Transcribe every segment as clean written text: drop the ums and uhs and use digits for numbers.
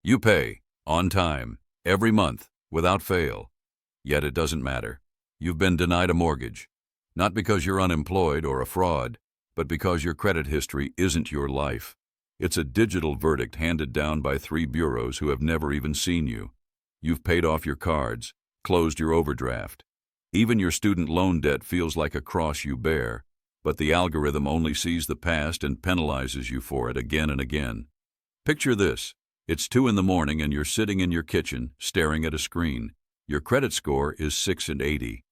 You pay, on time, every month, without fail. Yet it doesn't matter. You've been denied a mortgage. Not because you're unemployed or a fraud, but because your credit history isn't your life. It's a digital verdict handed down by 3 bureaus who have never even seen you. You've paid off your cards, closed your overdraft. Even your student loan debt feels like a cross you bear, but the algorithm only sees the past and penalizes you for it again and again. Picture this. It's 2 in the morning and you're sitting in your kitchen, staring at a screen. Your credit score is 680.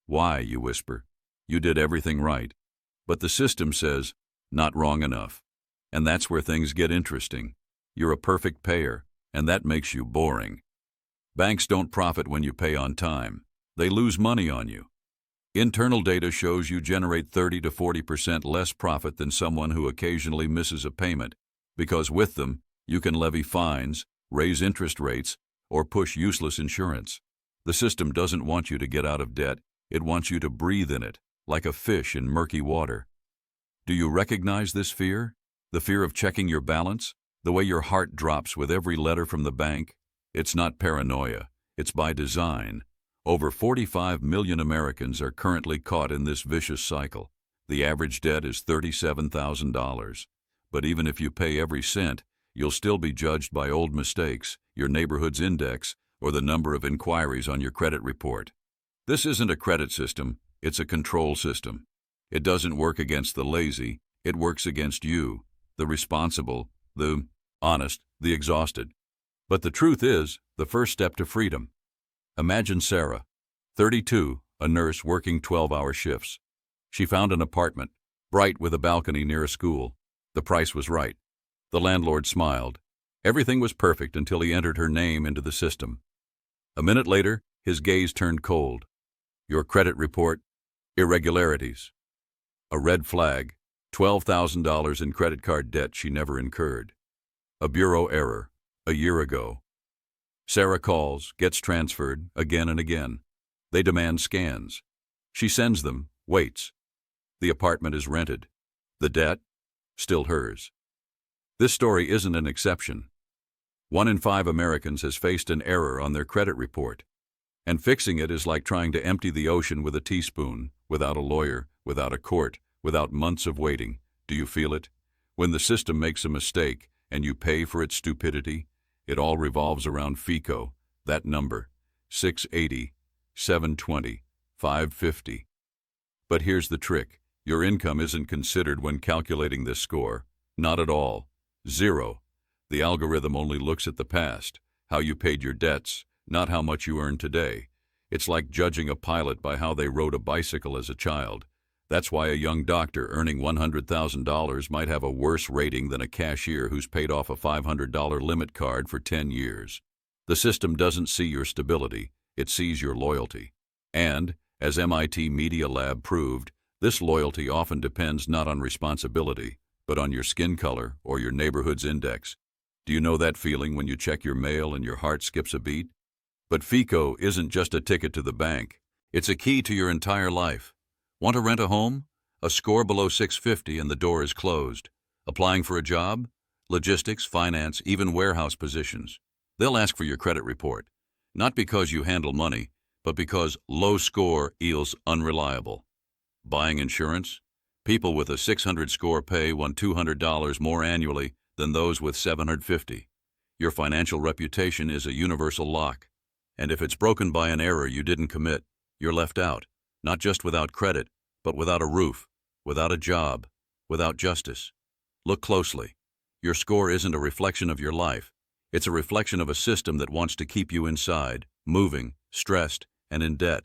Why, you whisper. You did everything right. But the system says, not wrong enough. And that's where things get interesting. You're a perfect payer, and that makes you boring. Banks don't profit when you pay on time. They lose money on you. Internal data shows you generate 30 to 40% less profit than someone who occasionally misses a payment, because with them, you can levy fines, raise interest rates, or push useless insurance. The system doesn't want you to get out of debt. It wants you to breathe in it, like a fish in murky water. Do you recognize this fear? The fear of checking your balance? The way your heart drops with every letter from the bank? It's not paranoia. It's by design. Over 45 million Americans are currently caught in this vicious cycle. The average debt is $37,000. But even if you pay every cent, you'll still be judged by old mistakes, your neighborhood's index, or the number of inquiries on your credit report. This isn't a credit system, it's a control system. It doesn't work against the lazy, it works against you, the responsible, the honest, the exhausted. But the truth is, the first step to freedom. Imagine Sarah, 32, a nurse working 12-hour shifts. She found an apartment, bright with a balcony near a school. The price was right. The landlord smiled. Everything was perfect until he entered her name into the system. A minute later, his gaze turned cold. Your credit report, irregularities. A red flag, $12,000 in credit card debt she never incurred. A bureau error, a year ago. Sarah calls, gets transferred, again and again. They demand scans. She sends them, waits. The apartment is rented. The debt, still hers. This story isn't an exception. 1 in 5 Americans has faced an error on their credit report. And fixing it is like trying to empty the ocean with a teaspoon, without a lawyer, without a court, without months of waiting. Do you feel it? When the system makes a mistake and you pay for its stupidity, it all revolves around FICO, that number, 680, 720, 550. But here's the trick. Your income isn't considered when calculating this score. Not at all. 0. The algorithm only looks at the past, how you paid your debts, not how much you earn today. It's like judging a pilot by how they rode a bicycle as a child. That's why a young doctor earning $100,000 might have a worse rating than a cashier who's paid off a $500 limit card for 10 years. The system doesn't see your stability, it sees your loyalty. And, as MIT Media Lab proved, this loyalty often depends not on responsibility, but on your skin color or your neighborhood's index. Do you know that feeling when you check your mail and your heart skips a beat? But FICO isn't just a ticket to the bank. It's a key to your entire life. Want to rent a home? A score below 650 and the door is closed. Applying for a job? Logistics, finance, even warehouse positions. They'll ask for your credit report. Not because you handle money, but because low score equals unreliable. Buying insurance? People with a 600 score pay $200 more annually than those with 750. Your financial reputation is a universal lock. And if it's broken by an error you didn't commit, you're left out. Not just without credit, but without a roof, without a job, without justice. Look closely. Your score isn't a reflection of your life. It's a reflection of a system that wants to keep you inside, moving, stressed, and in debt.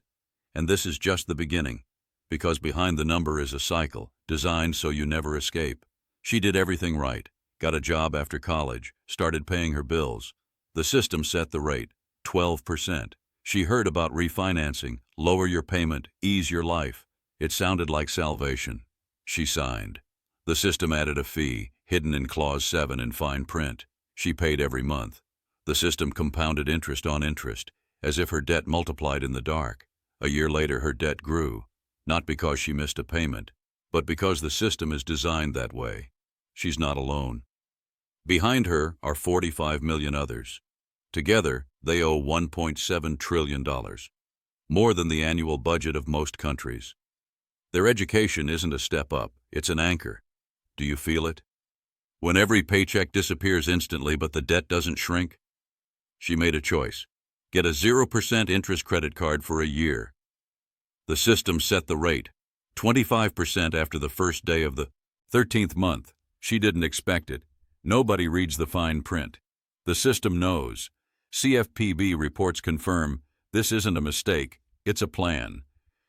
And this is just the beginning, because behind the number is a cycle, designed so you never escape. She did everything right, got a job after college, started paying her bills. The system set the rate, 12%. She heard about refinancing, lower your payment, ease your life. It sounded like salvation. She signed. The system added a fee, hidden in Clause 7 in fine print. She paid every month. The system compounded interest on interest, as if her debt multiplied in the dark. A year later, her debt grew, not because she missed a payment, but because the system is designed that way. She's not alone. Behind her are 45 million others. Together, they owe $1.7 trillion, more than the annual budget of most countries. Their education isn't a step up, it's an anchor. Do you feel it? When every paycheck disappears instantly but the debt doesn't shrink? She made a choice. Get a 0% interest credit card for a year. The system set the rate, 25% after the first day of the 13th month. She didn't expect it. Nobody reads the fine print. The system knows. CFPB reports confirm this isn't a mistake, it's a plan.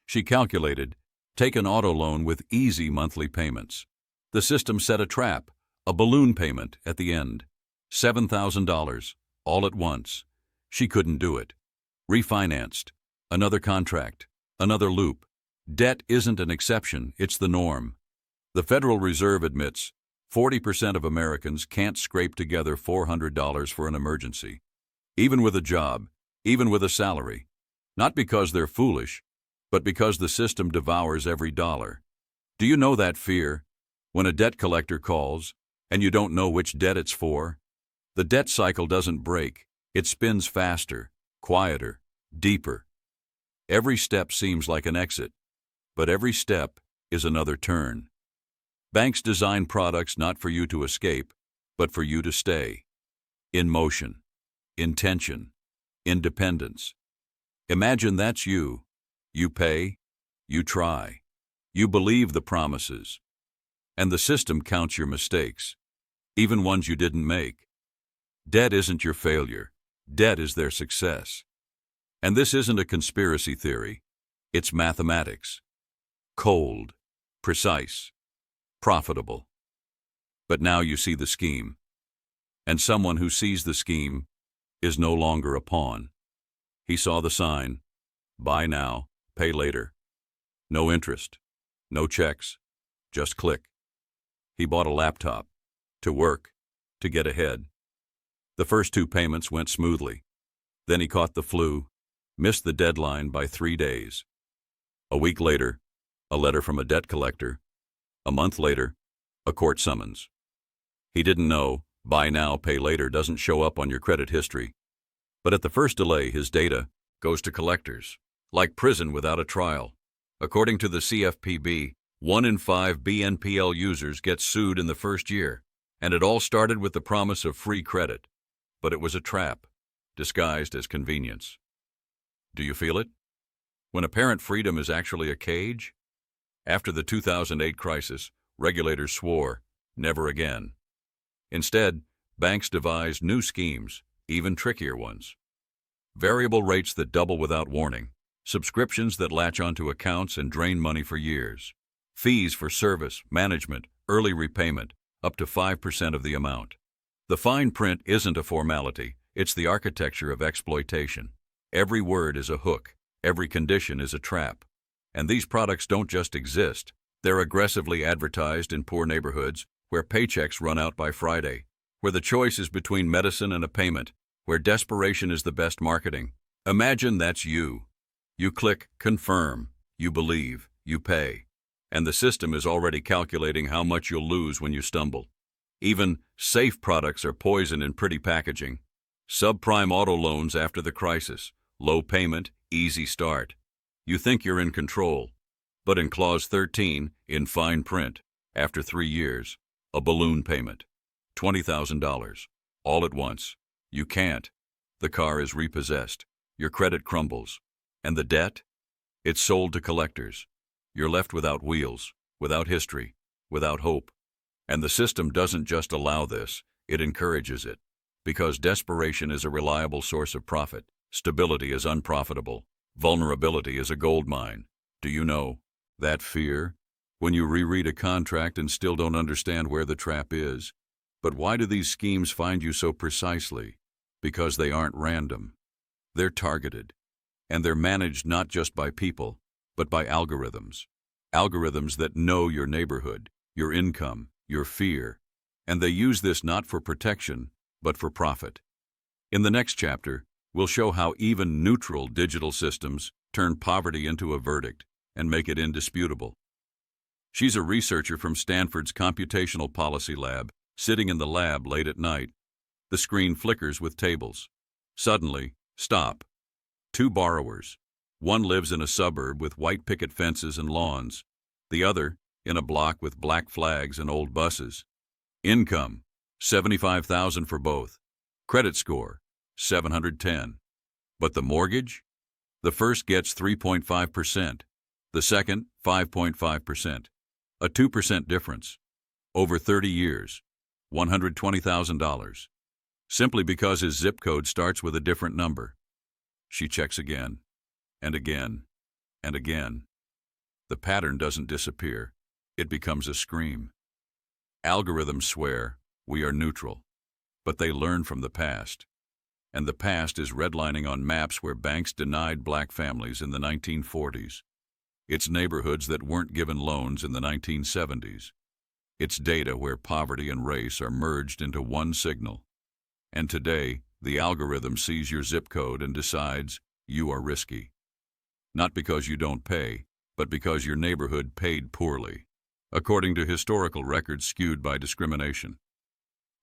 She calculated, take an auto loan with easy monthly payments. The system set a trap, a balloon payment at the end. $7,000, all at once. She couldn't do it. Refinanced. Another contract. Another loop. Debt isn't an exception, it's the norm. The Federal Reserve admits 40% of Americans can't scrape together $400 for an emergency. Even with a job, even with a salary. Not because they're foolish, but because the system devours every dollar. Do you know that fear? When a debt collector calls, and you don't know which debt it's for? The debt cycle doesn't break. It spins faster, quieter, deeper. Every step seems like an exit, but every step is another turn. Banks design products not for you to escape, but for you to stay. In motion, in tension, in dependence. Imagine that's you. You pay, you try, you believe the promises, and the system counts your mistakes, even ones you didn't make. Debt isn't your failure. Debt is their success. And this isn't a conspiracy theory. It's mathematics. Cold, precise, profitable. But now you see the scheme. And someone who sees the scheme is no longer a pawn. He saw the sign. Buy now, pay later. No interest, no checks, just click. He bought a laptop. To work, to get ahead. The first 2 payments went smoothly. Then he caught the flu, missed the deadline by 3 days. A week later, a letter from a debt collector. A month later, a court summons. He didn't know, buy now, pay later doesn't show up on your credit history. But at the first delay, his data goes to collectors, like prison without a trial. According to the CFPB, 1 in 5 BNPL users get sued in the first year. And it all started with the promise of free credit. But it was a trap, disguised as convenience. Do you feel it? When apparent freedom is actually a cage? After the 2008 crisis, regulators swore, never again. Instead, banks devised new schemes, even trickier ones. Variable rates that double without warning, subscriptions that latch onto accounts and drain money for years, fees for service, management, early repayment, up to 5% of the amount. The fine print isn't a formality, it's the architecture of exploitation. Every word is a hook, every condition is a trap. And these products don't just exist, they're aggressively advertised in poor neighborhoods where paychecks run out by Friday, where the choice is between medicine and a payment, where desperation is the best marketing. Imagine that's you. You click confirm, you believe, you pay. And the system is already calculating how much you'll lose when you stumble. Even safe products are poison in pretty packaging. Subprime auto loans after the crisis, low payment, easy start. You think you're in control. But in Clause 13, in fine print, after 3 years, a balloon payment, $20,000, all at once. You can't. The car is repossessed. Your credit crumbles. And the debt? It's sold to collectors. You're left without wheels, without history, without hope. And the system doesn't just allow this, it encourages it. Because desperation is a reliable source of profit, stability is unprofitable, vulnerability is a gold mine. Do you know that fear? When you reread a contract and still don't understand where the trap is. But why do these schemes find you so precisely? Because they aren't random. They're targeted. And they're managed not just by people, but by algorithms. Algorithms that know your neighborhood, your income, your fear. And they use this not for protection, but for profit. In the next chapter, we'll show how even neutral digital systems turn poverty into a verdict and make it indisputable. She's a researcher from Stanford's Computational Policy Lab, Sitting in the lab late at night, the screen flickers with tables. Suddenly, stop. Two borrowers. One lives in a suburb with white picket fences and lawns. The other, in a block with black flags and old buses. Income, $75,000 for both. Credit score, 710. But the mortgage? The first gets 3.5%. The second, 5.5%. A 2% difference. Over 30 years, $120,000. Simply because his zip code starts with a different number. She checks again, and again, and again. The pattern doesn't disappear. It becomes a scream. Algorithms swear we are neutral, but they learn from the past. And the past is redlining on maps where banks denied black families in the 1940s. It's neighborhoods that weren't given loans in the 1970s. It's data where poverty and race are merged into one signal. And today, the algorithm sees your zip code and decides you are risky. Not because you don't pay, but because your neighborhood paid poorly, according to historical records skewed by discrimination.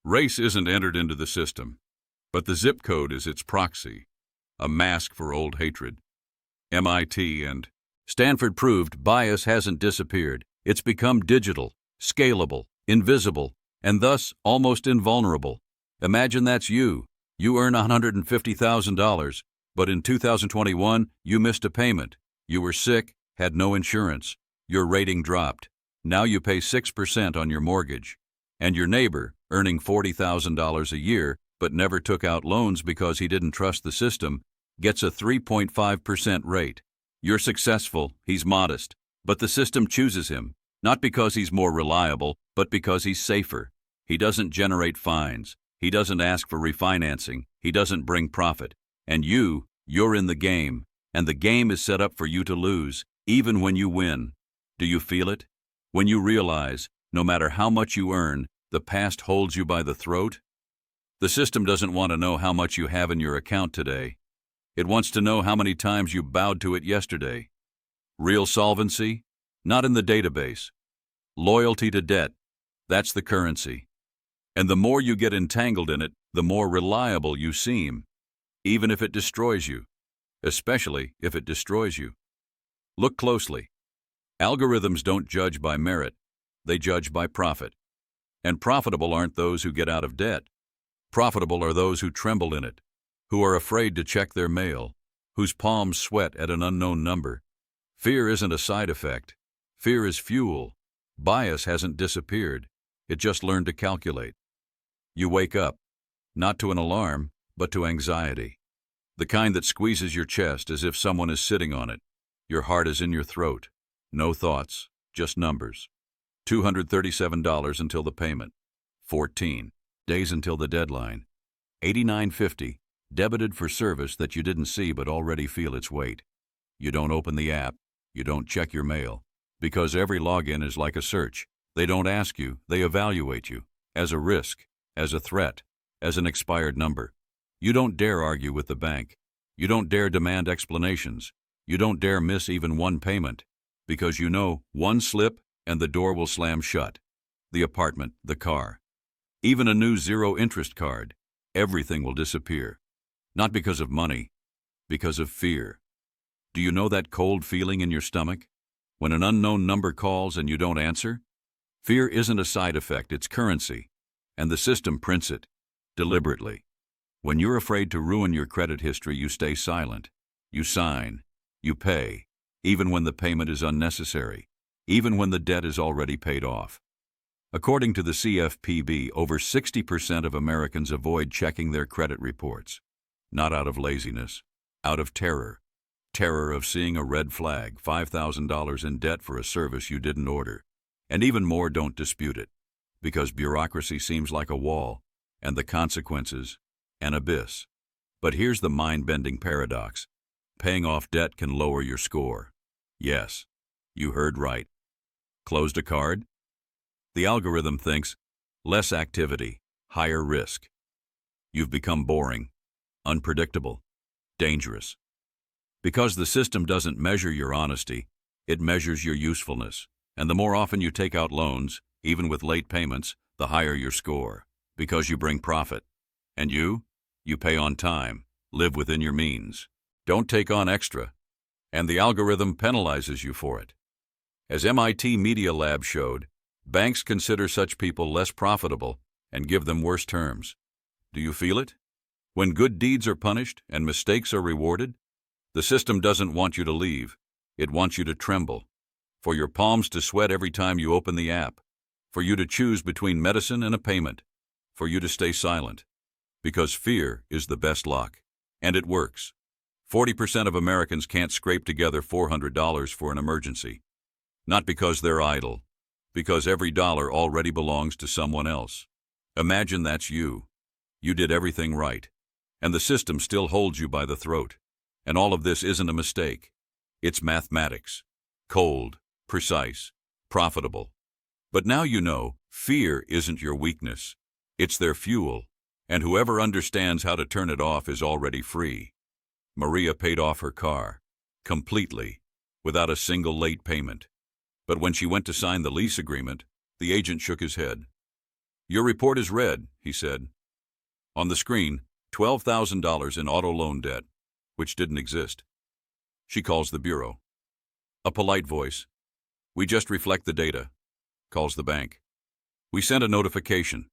Race isn't entered into the system, but the zip code is its proxy, a mask for old hatred. MIT and Stanford proved bias hasn't disappeared. It's become digital, scalable, invisible, and thus almost invulnerable. Imagine that's you. You earn $150,000, but in 2021, you missed a payment. You were sick, had no insurance. Your rating dropped. Now you pay 6% on your mortgage. And your neighbor, earning $40,000 a year, but never took out loans because he didn't trust the system, gets a 3.5% rate. You're successful, he's modest, but the system chooses him, not because he's more reliable, but because he's safer. He doesn't generate fines. He doesn't ask for refinancing. He doesn't bring profit. And you're in the game, and the game is set up for you to lose, even when you win. Do you feel it? When you realize, no matter how much you earn, the past holds you by the throat? The system doesn't want to know how much you have in your account today. It wants to know how many times you bowed to it yesterday. Real solvency? Not in the database. Loyalty to debt. That's the currency. And the more you get entangled in it, the more reliable you seem, even if it destroys you, especially if it destroys you. Look closely. Algorithms don't judge by merit. They judge by profit. And profitable aren't those who get out of debt. Profitable are those who tremble in it, who are afraid to check their mail, whose palms sweat at an unknown number. Fear isn't a side effect. Fear is fuel. Bias hasn't disappeared. It just learned to calculate. You wake up, not to an alarm, but to anxiety. The kind that squeezes your chest as if someone is sitting on it. Your heart is in your throat. No thoughts, just numbers. $237 until the payment. 14 days until the deadline. $89.50 debited for service that you didn't see but already feel its weight. You don't open the app. You don't check your mail. Because every login is like a search. They don't ask you, they evaluate you. As a risk, as a threat, as an expired number. You don't dare argue with the bank. You don't dare demand explanations. You don't dare miss even one payment. Because you know one slip and the door will slam shut. The apartment, the car. Even a new zero-interest card. Everything will disappear. Not because of money, because of fear. Do you know that cold feeling in your stomach? When an unknown number calls and you don't answer? Fear isn't a side effect, it's currency. And the system prints it, deliberately. When you're afraid to ruin your credit history, you stay silent. You sign. You pay. Even when the payment is unnecessary. Even when the debt is already paid off. According to the CFPB, over 60% of Americans avoid checking their credit reports. Not out of laziness, out of terror. Terror of seeing a red flag, $5,000 in debt for a service you didn't order. And even more don't dispute it, because bureaucracy seems like a wall, and the consequences, an abyss. But here's the mind-bending paradox. Paying off debt can lower your score. Yes, you heard right. Closed a card? The algorithm thinks, less activity, higher risk. You've become boring, unpredictable, dangerous. Because the system doesn't measure your honesty, it measures your usefulness. And the more often you take out loans, even with late payments, the higher your score, because you bring profit. And you pay on time, live within your means. Don't take on extra, and the algorithm penalizes you for it. As MIT Media Lab showed, banks consider such people less profitable and give them worse terms. Do you feel it? When good deeds are punished and mistakes are rewarded, the system doesn't want you to leave. It wants you to tremble, for your palms to sweat every time you open the app, for you to choose between medicine and a payment, for you to stay silent. Because fear is the best lock. And it works. 40% of Americans can't scrape together $400 for an emergency. Not because they're idle, because every dollar already belongs to someone else. Imagine that's you. You did everything right, and the system still holds you by the throat. And all of this isn't a mistake. It's mathematics. Cold, precise, profitable. But now you know, fear isn't your weakness. It's their fuel, and whoever understands how to turn it off is already free. Maria paid off her car, completely, without a single late payment. But when she went to sign the lease agreement, the agent shook his head. "Your report is red," he said. On the screen, $12,000 in auto loan debt, which didn't exist. She calls the bureau. A polite voice. "We just reflect the data." Calls the bank. "We sent a notification."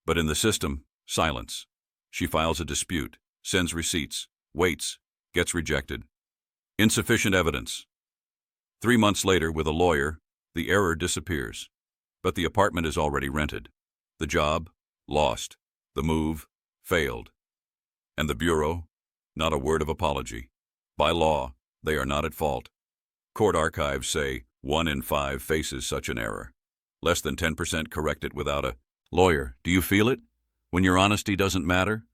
But in the system, silence. She files a dispute, sends receipts, waits, gets rejected. Insufficient evidence. 3 months later, with a lawyer, the error disappears. But the apartment is already rented. The job, lost. The move, failed. And the bureau, not a word of apology. By law, they are not at fault. Court archives say 1 in 5 faces such an error. Less than 10% correct it without a lawyer. Do you feel it? When your honesty doesn't matter?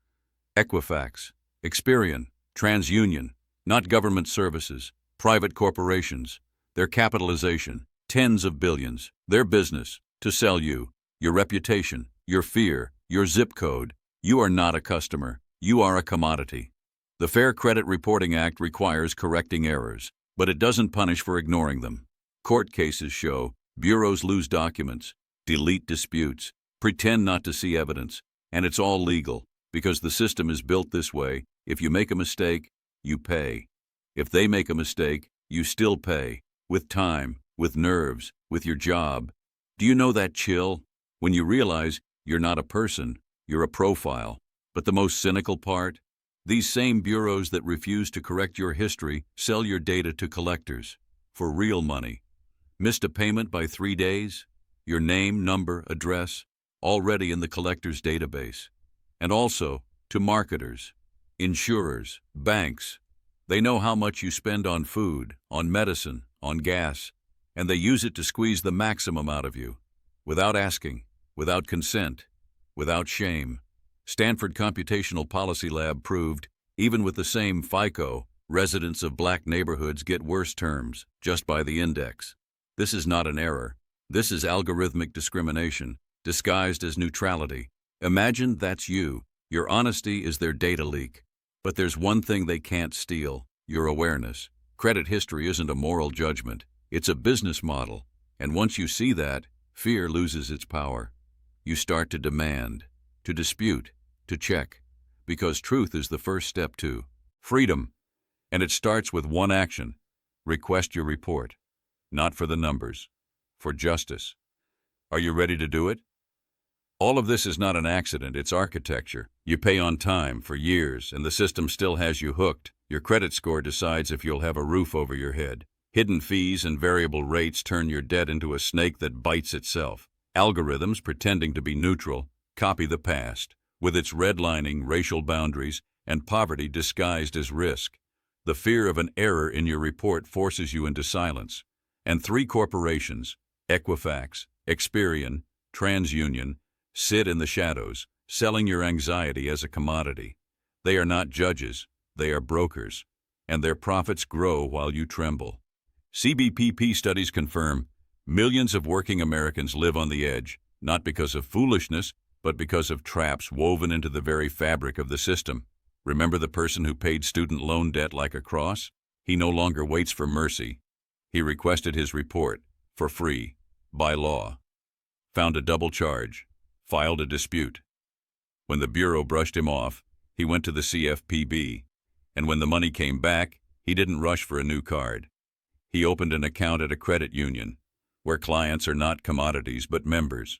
Equifax, Experian, TransUnion, not government services, private corporations, their capitalization, tens of billions, their business, to sell you, your reputation, your fear, your zip code. You are not a customer. You are a commodity. The Fair Credit Reporting Act requires correcting errors, but it doesn't punish for ignoring them. Court cases show bureaus lose documents, delete disputes, pretend not to see evidence, and it's all legal because the system is built this way. If you make a mistake, you pay. If they make a mistake, you still pay, with time, with nerves, with your job. Do you know that chill? When you realize you're not a person, you're a profile. But the most cynical part? These same bureaus that refuse to correct your history sell your data to collectors for real money. Missed a payment by 3 days? Your name, number, address, already in the collector's database. And also to marketers, insurers, banks. They know how much you spend on food, on medicine, on gas, and they use it to squeeze the maximum out of you, without asking, without consent, without shame. Stanford Computational Policy Lab proved, even with the same FICO, residents of black neighborhoods get worse terms just by the index. This is not an error. This is algorithmic discrimination, disguised as neutrality. Imagine that's you. Your honesty is their data leak. But there's one thing they can't steal: your awareness. Credit history isn't a moral judgment. It's a business model. And once you see that, fear loses its power. You start to demand, to dispute, to check, because truth is the first step to freedom. And it starts with one action: request your report. Not for the numbers, for justice. Are you ready to do it? All of this is not an accident, it's architecture. You pay on time for years, and the system still has you hooked. Your credit score decides if you'll have a roof over your head. Hidden fees and variable rates turn your debt into a snake that bites itself. Algorithms, pretending to be neutral, copy the past, with its redlining, racial boundaries, and poverty disguised as risk. The fear of an error in your report forces you into silence. And 3 corporations, Equifax, Experian, TransUnion, sit in the shadows, selling your anxiety as a commodity. They are not judges, they are brokers, and their profits grow while you tremble. CBPP studies confirm millions of working Americans live on the edge, not because of foolishness, but because of traps woven into the very fabric of the system. Remember the person who paid student loan debt like a cross? He no longer waits for mercy. He requested his report, for free, by law. Found a double charge, filed a dispute. When the bureau brushed him off, he went to the CFPB, and when the money came back, he didn't rush for a new card. He opened an account at a credit union, where clients are not commodities but members,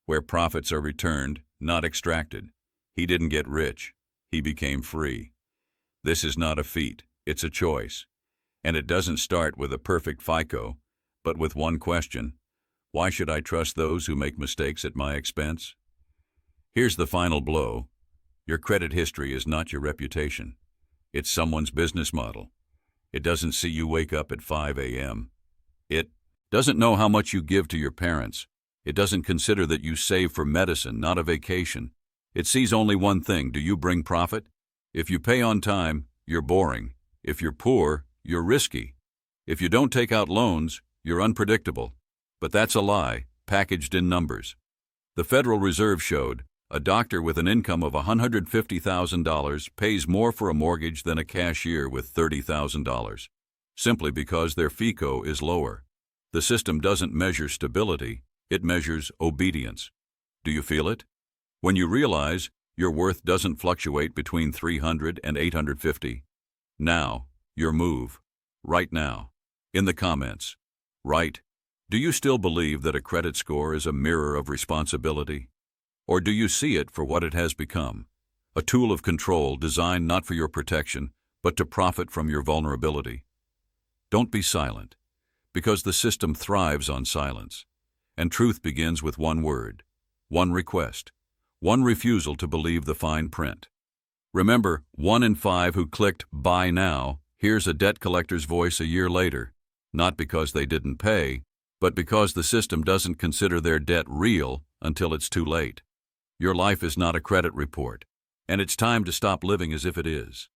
where profits are returned, not extracted. He didn't get rich. He became free. This is not a feat, it's a choice. And it doesn't start with a perfect FICO, but with one question: why should I trust those who make mistakes at my expense? Here's the final blow. Your credit history is not your reputation. It's someone's business model. It doesn't see you wake up at 5 a.m. It doesn't know how much you give to your parents. It doesn't consider that you save for medicine, not a vacation. It sees only one thing: do you bring profit? If you pay on time, you're boring. If you're poor, you're risky. If you don't take out loans, you're unpredictable. But that's a lie, packaged in numbers. The Federal Reserve showed a doctor with an income of $150,000 pays more for a mortgage than a cashier with $30,000, simply because their FICO is lower. The system doesn't measure stability, it measures obedience. Do you feel it? When you realize your worth doesn't fluctuate between 300 and 850. Now, your move. Right now. In the comments. Write: do you still believe that a credit score is a mirror of responsibility? Or do you see it for what it has become? A tool of control designed not for your protection, but to profit from your vulnerability. Don't be silent, because the system thrives on silence. And truth begins with one word, one request, one refusal to believe the fine print. Remember, 1 in 5 who clicked "Buy Now" hears a debt collector's voice a year later, not because they didn't pay, but because the system doesn't consider their debt real until it's too late. Your life is not a credit report, and it's time to stop living as if it is.